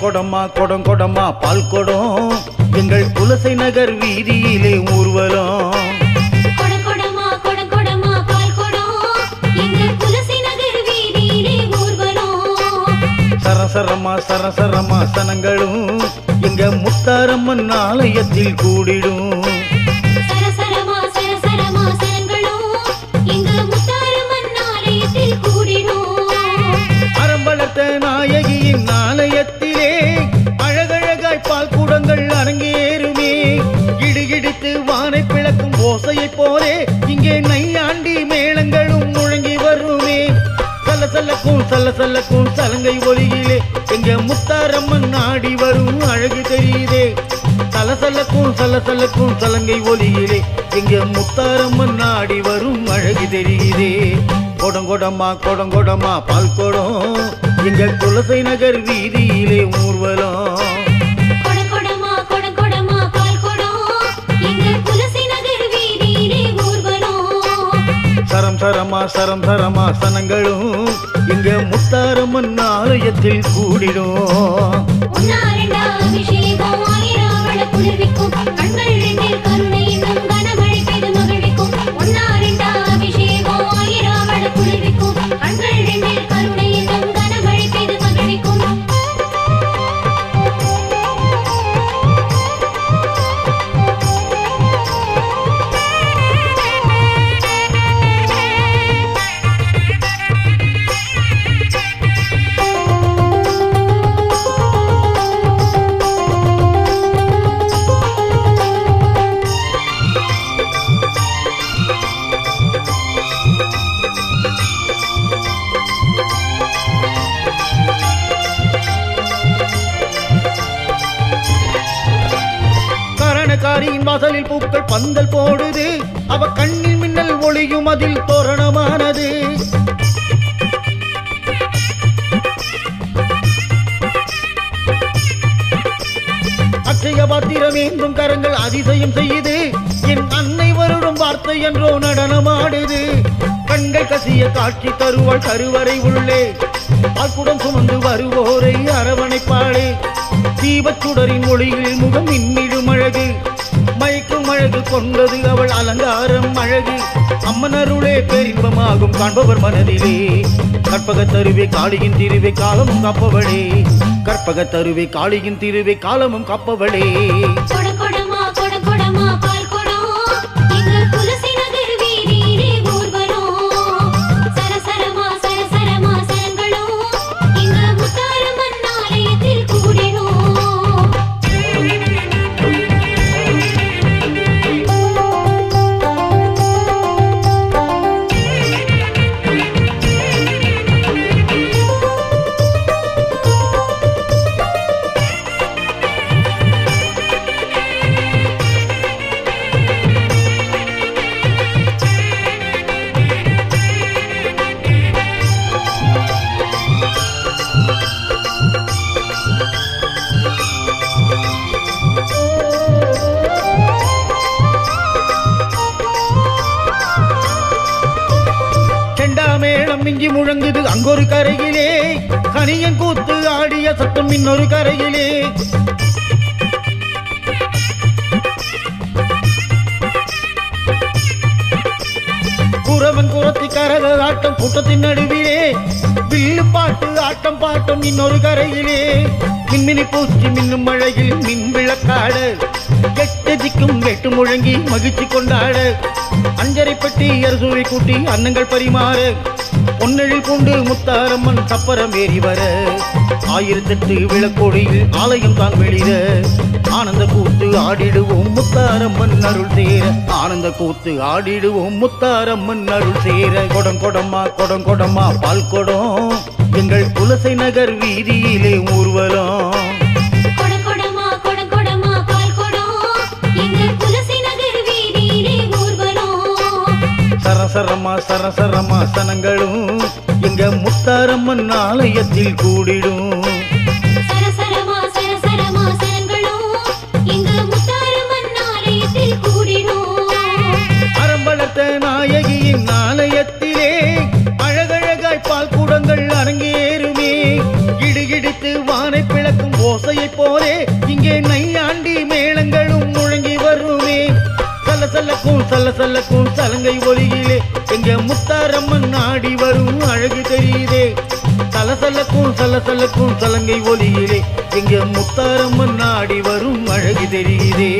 கொடமா பால் கொடம் எங்கள் குலசை நகர் வீதியிலே ஊர்வலம். சரசரமா சனங்களும் எங்க முத்தாரம்மன் ஆலயத்தில் கூடிடும். அரம்பலத்த நாயகியின் ஆலயத்திலே அழகழகாய் பால் கூடங்கள் அரங்கேறுமே. இடிகிடித்து வானை பிளக்கும் ஓசையை போலே இங்கே நையாண்டி மேளங்களும் முழங்கி வருமே. சல்லக்கும் சலங்கை ஒலியிலே எங்க முத்தாரம்மன் நாடி வரும் அழகு தெரியுதே. சல்லக்கும் சலங்கை ஒலியிலே எங்க முத்தாரம்மன் நாடி வரும் அழகு தெரியுதே. கொடங்கொடமா பால் கொடம் எங்க குலசை நகர் வீதியிலே ஊர்வலம். சரம் சரமா சனங்களும் எங்க முத்தாரம்மன் ஆலயத்தில் கூடிடும். காரியின் வாசலில் பூக்கள் பந்தல் போடுது. அவ கண்ணில் மின்னல் ஒளியும் அதில் தோரணமானது. அச்சய பாத்திரமேந்தும் கரங்கள் அதிசயம் செய்யுது. என் அன்னை வருடும் வார்த்தை என்றோ நடனமாடுது. கண்கள் கசிய காட்சி தருவாள் கருவறை உள்ளே. பால்குடம் சுமந்து வருவோரை அரவணைப்பாளே. தீபச்சுடரின் ஒளியில் முகம் மின்னிடும் அழகு. மயக்கும் அழகு கொண்டது அவள் அலங்காரம் அழகு. அம்மனருளே பேரின்பமாகும் காண்பவர் மனதிலே. கற்பகத் தருவே காளியின் திருவே காலமும் காப்பவளே. கற்பகத் தருவே காளியின் திருவே காலமும் காப்பவளே. மிஞ்சி முழங்குது அங்கொரு கரையிலே. கனியன் கூத்து ஆடிய சத்தம் இன்னொரு கரையிலே. குறவன் குரத்தி கரக ஆட்டம் கூட்டத்தின் நடுவிலே. வில்லு பாட்டு ஆட்டம் பாட்டம் இன்னொரு கரையிலே. மின்மினி பூச்சி மின்னும் மழையில் மின் விளக்காட. எட்டு திக்கும் வெட்டு முழங்கி மகிழ்ச்சி கொண்டாட. அஞ்சரை பட்டி அரசுவை கூட்டி அன்னங்கள் பரிமாற. பொன்னெழில் கொண்டு முத்தாரம்மன் சப்பரம் ஏறி வர. 1008 விளக்கோடியில் ஆலயம் தான் வெளியிட. ஆனந்த கூத்து ஆடிடுவோம் முத்தாரம்மன் அருள் சேர. ஆனந்த கூத்து ஆடிடுவோம் முத்தாரம்மன் அருள் சேர. கொடங்கொடமா பால் கொடம் எங்கள் குலசை நகர் வீதியிலே ஊர்வலம். சரசரமா சனங்களும் எங்க முத்தாரம்மன் ஆலயத்தில் கூடிடும். அரம்பலத்த நாயகியின் ஆலயத்திலே அழகழகாய் பால் கூடங்கள் அரங்கேறுமே. இடிகிடித்து வானை பிளக்கும் ஓசை சல்லக்கும் சலங்கை ஒலியிலே எங்க முத்தாரம்மன் நாடி வரும் அழகு தெரியுதே. சல்லக்கும் சலங்கை ஒலியிலே எங்க முத்தாரம்மன் நாடி வரும் அழகு தெரியுதே.